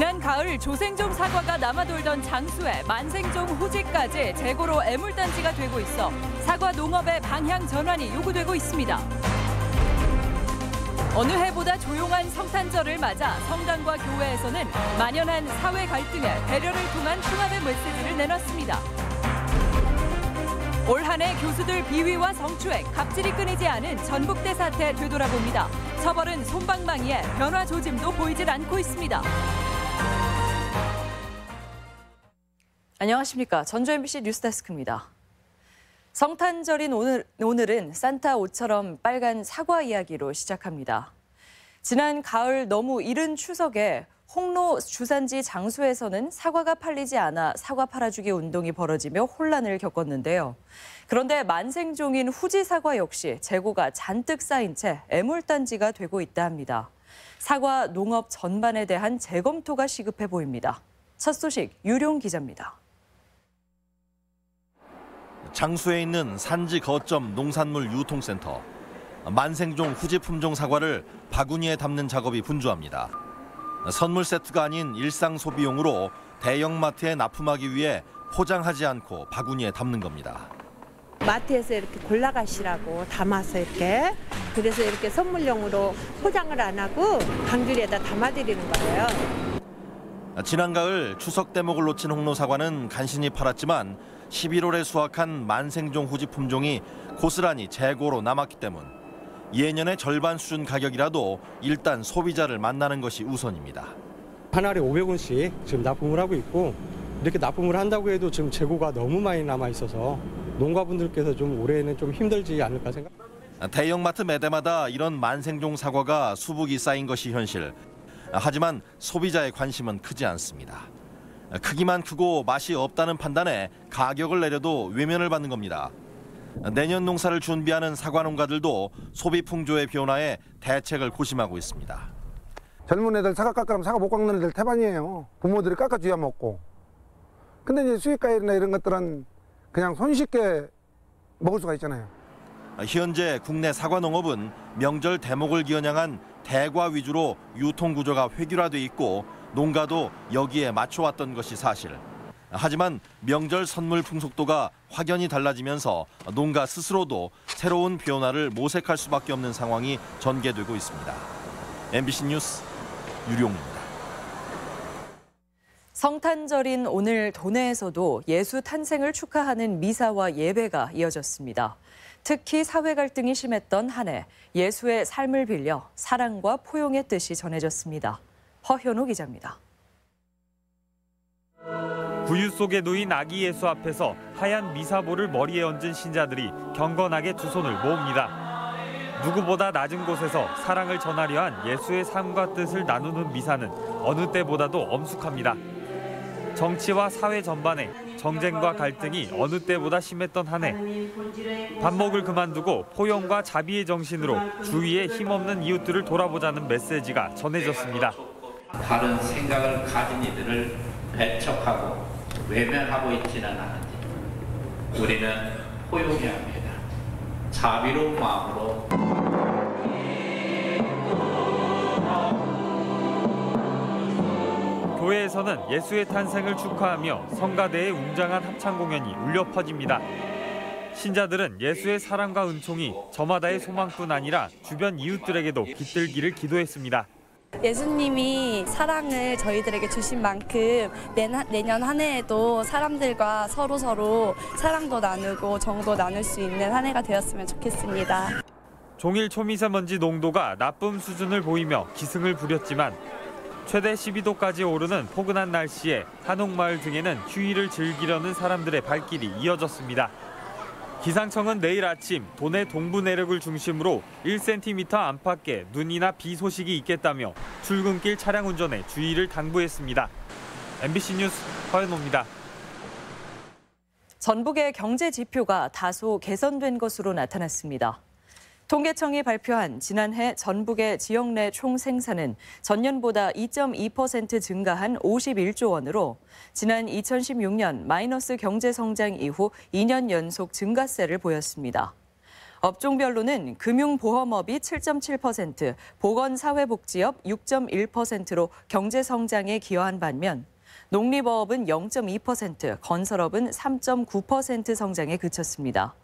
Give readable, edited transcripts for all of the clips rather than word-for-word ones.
지난 가을 조생종 사과가 남아돌던 장수에 만생종 후지까지 재고로 애물단지가 되고 있어 사과 농업의 방향 전환이 요구되고 있습니다. 어느 해보다 조용한 성탄절을 맞아 성당과 교회에서는 만연한 사회 갈등에 배려를 통한 통합의 메시지를 내놨습니다. 올 한 해 교수들 비위와 성추행, 갑질이 끊이지 않은 전북대 사태 되돌아봅니다. 처벌은 솜방망이에 변화 조짐도 보이질 않고 있습니다. 안녕하십니까. 전주 MBC 뉴스데스크입니다. 성탄절인 오늘은 산타 옷처럼 빨간 사과 이야기로 시작합니다. 지난 가을 너무 이른 추석에 홍로 주산지 장수에서는 사과가 팔리지 않아 사과 팔아주기 운동이 벌어지며 혼란을 겪었는데요. 그런데 만생종인 후지 사과 역시 재고가 잔뜩 쌓인 채 애물단지가 되고 있다 합니다. 사과 농업 전반에 대한 재검토가 시급해 보입니다. 첫 소식 유룡 기자입니다. 장수에 있는 산지 거점 농산물 유통센터. 만생종 후지 품종 사과를 바구니에 담는 작업이 분주합니다. 선물 세트가 아닌 일상 소비용으로 대형마트에 납품하기 위해 포장하지 않고 바구니에 담는 겁니다. 마트에서 이렇게 골라가시라고 담아서 이렇게 그래서 이렇게 선물용으로 포장을 안 하고 강줄에다 담아드리는 거예요. 지난 가을 추석 대목을 놓친 홍로 사과는 간신히 팔았지만 11월에 수확한 만생종 후지 품종이 고스란히 재고로 남았기 때문 예년의 절반 수준 가격이라도 일단 소비자를 만나는 것이 우선입니다. 한 알에 500원씩 지금 납품을 하고 있고 이렇게 납품을 한다고 해도 지금 재고가 너무 많이 남아 있어서 농가분들께서 좀 올해는 좀 힘들지 않을까 생각. 대형마트 매대마다 이런 만생종 사과가 수북이 쌓인 것이 현실. 하지만 소비자의 관심은 크지 않습니다. 크기만 크고 맛이 없다는 판단에 가격을 내려도 외면을 받는 겁니다. 내년 농사를 준비하는 사과 농가들도 소비 풍조의 변화에 대책을 고심하고 있습니다. 젊은 애들 사과 깎으면 사과 못 깎는 애들 태반이에요. 부모들이 깎아줘야 먹고. 근데 이제 수입과일이나 이런 것들은 그냥 손쉽게 먹을 수가 있잖아요. 현재 국내 사과 농업은 명절 대목을 겨냥한 대과 위주로 유통 구조가 획일화돼 있고 농가도 여기에 맞춰왔던 것이 사실. 하지만 명절 선물 풍속도가 확연히 달라지면서 농가 스스로도 새로운 변화를 모색할 수밖에 없는 상황이 전개되고 있습니다. MBC 뉴스 유룡입니다. 성탄절인 오늘 도내에서도 예수 탄생을 축하하는 미사와 예배가 이어졌습니다. 특히 사회 갈등이 심했던 한 해 예수의 삶을 빌려 사랑과 포용의 뜻이 전해졌습니다. 허현호 기자입니다. 구유 속에 누인 아기 예수 앞에서 하얀 미사보를 머리에 얹은 신자들이 경건하게 두 손을 모읍니다. 누구보다 낮은 곳에서 사랑을 전하려 한 예수의 삶과 뜻을 나누는 미사는 어느 때보다도 엄숙합니다. 정치와 사회 전반에 정쟁과 갈등이 어느 때보다 심했던 한 해. 반목을 그만두고 포용과 자비의 정신으로 주위에 힘없는 이웃들을 돌아보자는 메시지가 전해졌습니다. 다른 생각을 가진 이들을 배척하고 외면하고 있지는 않은지 우리는 포용해야 합니다. 자비로운 마음으로 교회에서는 예수의 탄생을 축하하며 성가대의 웅장한 합창 공연이 울려 퍼집니다. 신자들은 예수의 사랑과 은총이 저마다의 소망뿐 아니라 주변 이웃들에게도 깃들기를 기도했습니다. 예수님이 사랑을 저희들에게 주신 만큼 내년 한 해에도 사람들과 서로 사랑도 나누고 정도 나눌 수 있는 한 해가 되었으면 좋겠습니다. 종일 초미세먼지 농도가 나쁨 수준을 보이며 기승을 부렸지만 최대 12도까지 오르는 포근한 날씨에 한옥마을 등에는 휴일을 즐기려는 사람들의 발길이 이어졌습니다. 기상청은 내일 아침 도내 동부 내륙을 중심으로 1cm 안팎의 눈이나 비 소식이 있겠다며 출근길 차량 운전에 주의를 당부했습니다. MBC 뉴스 허연호입니다. 전북의 경제 지표가 다소 개선된 것으로 나타났습니다. 통계청이 발표한 지난해 전북의 지역 내 총생산은 전년보다 2.2% 증가한 51조 원으로 지난 2016년 마이너스 경제 성장 이후 2년 연속 증가세를 보였습니다. 업종별로는 금융보험업이 7.7%, 보건사회복지업 6.1%로 경제 성장에 기여한 반면 농림어업은 0.2%, 건설업은 3.9% 성장에 그쳤습니다.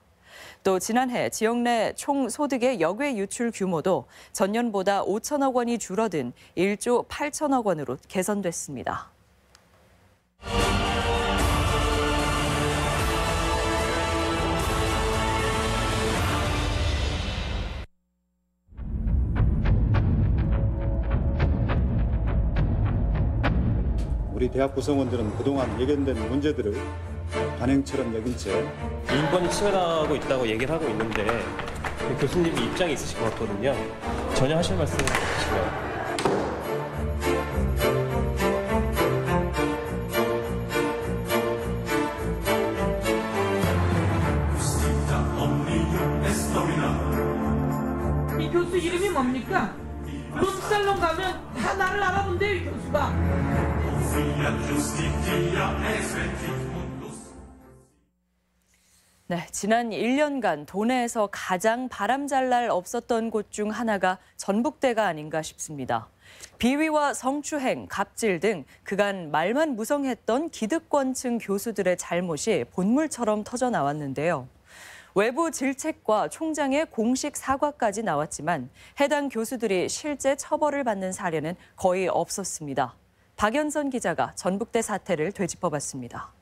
또 지난해 지역 내 총 소득의 역외 유출 규모도 전년보다 5천억 원이 줄어든 1조 8천억 원으로 개선됐습니다. 우리 대학 구성원들은 그동안 예견된 문제들을 관행처럼 여긴 채 인권이 침해당하고 있다고 얘기를 하고 있는데 교수님이 입장이 있으실 것 같거든요. 전혀 하실 말씀 없으시고요. 이 교수 이름이 뭡니까? 룸살롱 가면 다 나를 알아본대요, 이 교수가. 네, 지난 1년간 도내에서 가장 바람잘 날 없었던 곳 중 하나가 전북대가 아닌가 싶습니다. 비위와 성추행, 갑질 등 그간 말만 무성했던 기득권층 교수들의 잘못이 본물처럼 터져나왔는데요. 외부 질책과 총장의 공식 사과까지 나왔지만 해당 교수들이 실제 처벌을 받는 사례는 거의 없었습니다. 박연선 기자가 전북대 사태를 되짚어봤습니다.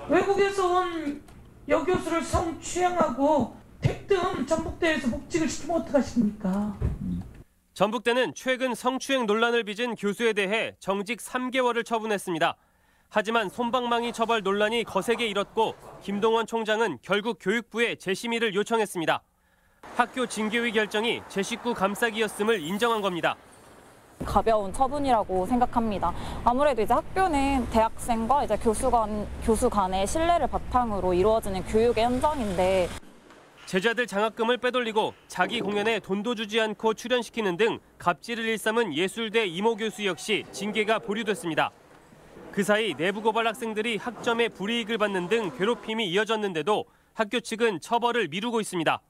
외국에서 온 여교수를 성추행하고 택등 전북대에서 복직을 시키면 어떡하십니까? 전북대는 최근 성추행 논란을 빚은 교수에 대해 정직 3개월을 처분했습니다. 하지만 솜방망이 처벌 논란이 거세게 일었고 김동원 총장은 결국 교육부에 재심의를 요청했습니다. 학교 징계위 결정이 제 식구 감싸기였음을 인정한 겁니다. 가벼운 처분이라고 생각합니다. 아무래도 이제 학교는 대학생과 이제 교수 간의 신뢰를 바탕으로 이루어지는 교육의 현장인데 제자들 장학금을 빼돌리고 자기 공연에 돈도 주지 않고 출연시키는 등 갑질을 일삼은 예술대 이모 교수 역시 징계가 보류됐습니다. 그 사이 내부 고발 학생들이 학점에 불이익을 받는 등 괴롭힘이 이어졌는데도 학교 측은 처벌을 미루고 있습니다.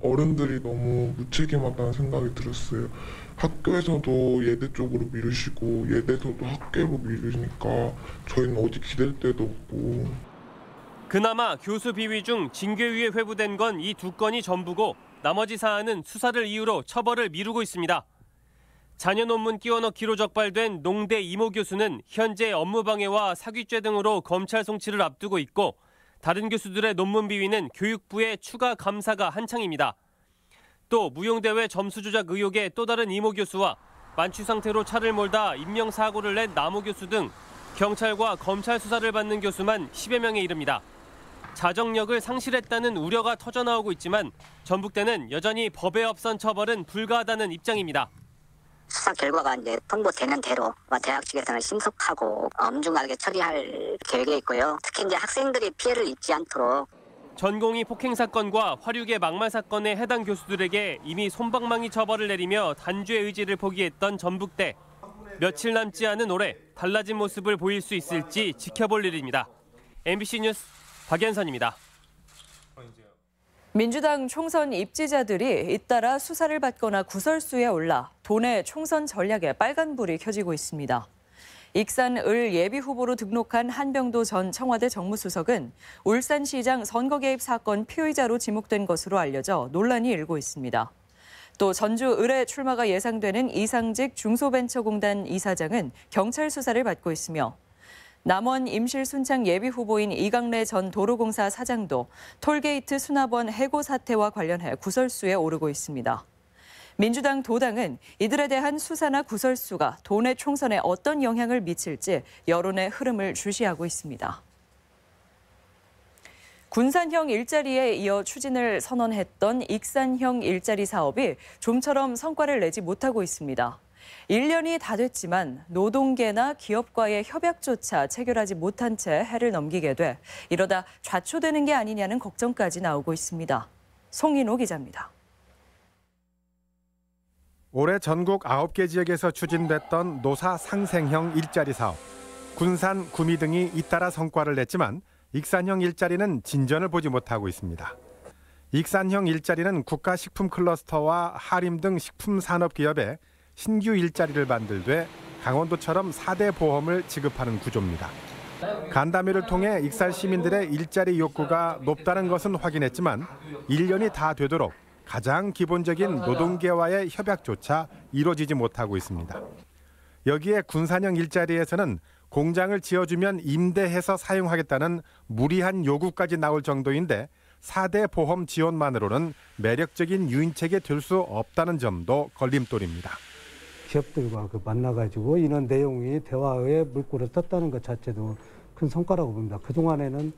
어른들이 너무 무책임하다는 생각이 들었어요. 학교에서도 예대 쪽으로 미루시고 예대에서도 학계로 미루니까 저희는 어디 기댈 데도 없고. 그나마 교수 비위 중 징계위에 회부된 건 이 2건이 전부고 나머지 사안은 수사를 이유로 처벌을 미루고 있습니다. 자녀 논문 끼워넣기로 적발된 농대 이모 교수는 현재 업무방해와 사기죄 등으로 검찰 송치를 앞두고 있고 다른 교수들의 논문 비위는 교육부의 추가 감사가 한창입니다. 또 무용대회 점수 조작 의혹의 또 다른 이모 교수와 만취 상태로 차를 몰다 인명사고를 낸 나모 교수 등 경찰과 검찰 수사를 받는 교수만 10여 명에 이릅니다. 자정력을 상실했다는 우려가 터져나오고 있지만 전북대는 여전히 법에 없선 처벌은 불가하다는 입장입니다. 수사 결과가 이제 통보되는 대로 대학 측에서는 신속하고 엄중하게 처리할 계획에 있고요. 특히 이제 학생들이 피해를 입지 않도록 전공의 폭행 사건과 화류계 막말 사건의 해당 교수들에게 이미 솜방망이 처벌을 내리며 단죄의 의지를 포기했던 전북대. 며칠 남지 않은 올해 달라진 모습을 보일 수 있을지 지켜볼 일입니다. MBC 뉴스 박연선입니다. 민주당 총선 입지자들이 잇따라 수사를 받거나 구설수에 올라 도내 총선 전략에 빨간불이 켜지고 있습니다. 익산을 예비후보로 등록한 한병도 전 청와대 정무수석은 울산시장 선거 개입 사건 피의자로 지목된 것으로 알려져 논란이 일고 있습니다. 또 전주을에 출마가 예상되는 이상직 중소벤처공단 이사장은 경찰 수사를 받고 있으며 남원 임실순창 예비후보인 이강래 전 도로공사 사장도 톨게이트 수납원 해고 사태와 관련해 구설수에 오르고 있습니다. 민주당 도당은 이들에 대한 수사나 구설수가 도내 총선에 어떤 영향을 미칠지 여론의 흐름을 주시하고 있습니다. 군산형 일자리에 이어 추진을 선언했던 익산형 일자리 사업이 좀처럼 성과를 내지 못하고 있습니다. 1년이 다 됐지만 노동계나 기업과의 협약조차 체결하지 못한 채 해를 넘기게 돼 이러다 좌초되는 게 아니냐는 걱정까지 나오고 있습니다. 송인호 기자입니다. 올해 전국 9개 지역에서 추진됐던 노사 상생형 일자리 사업. 군산, 구미 등이 잇따라 성과를 냈지만 익산형 일자리는 진전을 보지 못하고 있습니다. 익산형 일자리는 국가식품클러스터와 하림 등 식품산업기업에 신규 일자리를 만들되 강원도처럼 4대 보험을 지급하는 구조입니다. 간담회를 통해 익산 시민들의 일자리 욕구가 높다는 것은 확인했지만 1년이 다 되도록 가장 기본적인 노동계와의 협약조차 이루어지지 못하고 있습니다. 여기에 군산형 일자리에서는 공장을 지어주면 임대해서 사용하겠다는 무리한 요구까지 나올 정도인데 4대 보험 지원만으로는 매력적인 유인책이 될 수 없다는 점도 걸림돌입니다. 기업들과 만나가지고 이런 내용이 대화의 물꼬를 떴다는 것 자체도 큰 성과라고 봅니다. 그동안에는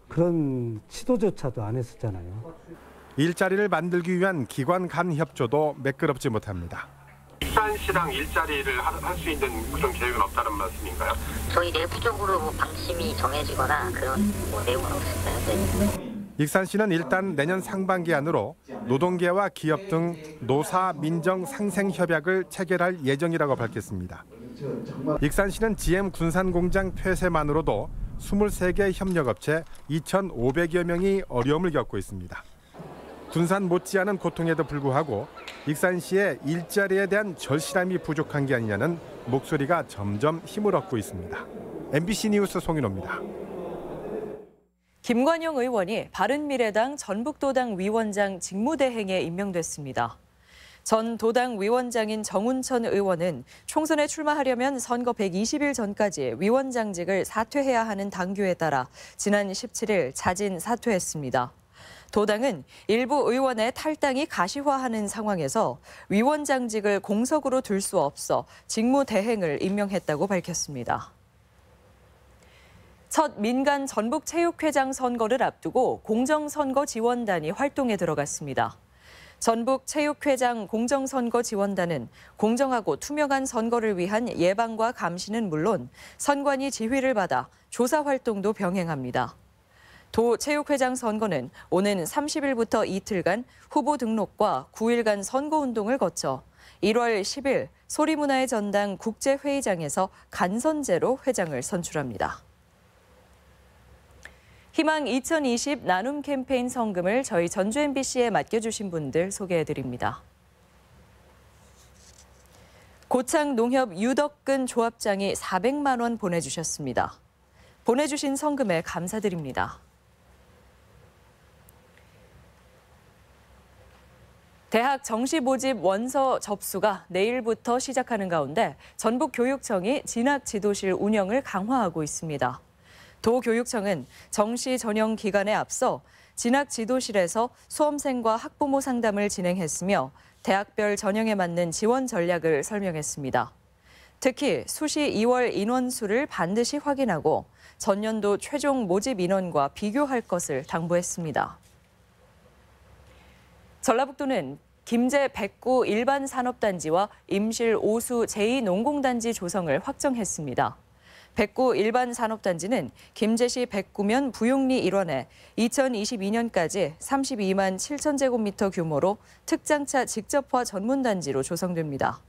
그런 시도조차도 안 했었잖아요. 일자리를 만들기 위한 기관 간 협조도 매끄럽지 못합니다. 익산시랑 일자리를 할 수 있는 그런 계획은 없다는 말씀인가요? 저희 내부적으로 방침이 정해지거나 그런 내용은 없습니다. 익산시는 일단 내년 상반기 안으로 노동계와 기업 등 노사 민정 상생 협약을 체결할 예정이라고 밝혔습니다. 익산시는 GM 군산공장 폐쇄만으로도 23개 협력업체 2,500여 명이 어려움을 겪고 있습니다. 군산 못지않은 고통에도 불구하고 익산시의 일자리에 대한 절실함이 부족한 게 아니냐는 목소리가 점점 힘을 얻고 있습니다. MBC 뉴스 송인호입니다. 김관영 의원이 바른미래당 전북도당 위원장 직무대행에 임명됐습니다. 전 도당 위원장인 정운천 의원은 총선에 출마하려면 선거 120일 전까지 위원장직을 사퇴해야 하는 당규에 따라 지난 17일 자진 사퇴했습니다. 도당은 일부 의원의 탈당이 가시화하는 상황에서 위원장직을 공석으로 둘 수 없어 직무대행을 임명했다고 밝혔습니다. 첫 민간 전북체육회장 선거를 앞두고 공정선거 지원단이 활동에 들어갔습니다. 전북체육회장 공정선거 지원단은 공정하고 투명한 선거를 위한 예방과 감시는 물론 선관위 지휘를 받아 조사 활동도 병행합니다. 도 체육회장 선거는 오는 30일부터 이틀간 후보 등록과 9일간 선거운동을 거쳐 1월 10일 소리문화의 전당 국제회의장에서 간선제로 회장을 선출합니다. 희망 2020 나눔 캠페인 성금을 저희 전주 MBC에 맡겨주신 분들 소개해드립니다. 고창 농협 유덕근 조합장이 400만 원 보내주셨습니다. 보내주신 성금에 감사드립니다. 대학 정시 모집 원서 접수가 내일부터 시작하는 가운데 전북교육청이 진학지도실 운영을 강화하고 있습니다. 도교육청은 정시 전형 기간에 앞서 진학지도실에서 수험생과 학부모 상담을 진행했으며 대학별 전형에 맞는 지원 전략을 설명했습니다. 특히 수시 2월 인원수를 반드시 확인하고 전년도 최종 모집 인원과 비교할 것을 당부했습니다. 전라북도는 김제 백구 일반산업단지와 임실 오수 제2농공단지 조성을 확정했습니다. 백구 일반산업단지는 김제시 백구면 부용리 일원에 2022년까지 32만 7천 제곱미터 규모로 특장차 직접화 전문단지로 조성됩니다.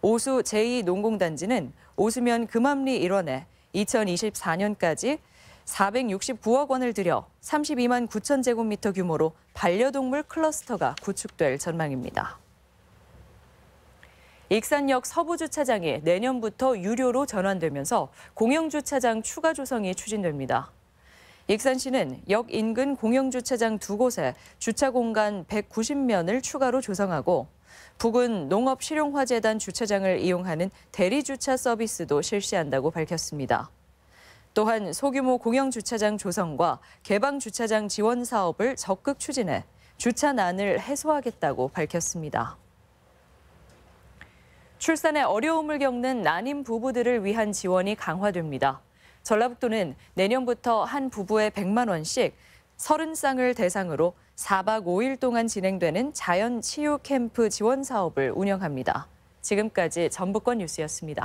오수 제2농공단지는 오수면 금암리 일원에 2024년까지 469억 원을 들여 32만 9천 제곱미터 규모로 반려동물 클러스터가 구축될 전망입니다. 익산역 서부주차장이 내년부터 유료로 전환되면서 공영주차장 추가 조성이 추진됩니다. 익산시는 역 인근 공영주차장 2곳에 주차 공간 190면을 추가로 조성하고 부근 농업실용화재단 주차장을 이용하는 대리주차 서비스도 실시한다고 밝혔습니다. 또한 소규모 공영주차장 조성과 개방주차장 지원 사업을 적극 추진해 주차난을 해소하겠다고 밝혔습니다. 출산에 어려움을 겪는 난임 부부들을 위한 지원이 강화됩니다. 전라북도는 내년부터 한 부부에 100만 원씩 30쌍을 대상으로 4박 5일 동안 진행되는 자연 치유 캠프 지원 사업을 운영합니다. 지금까지 전북권 뉴스였습니다.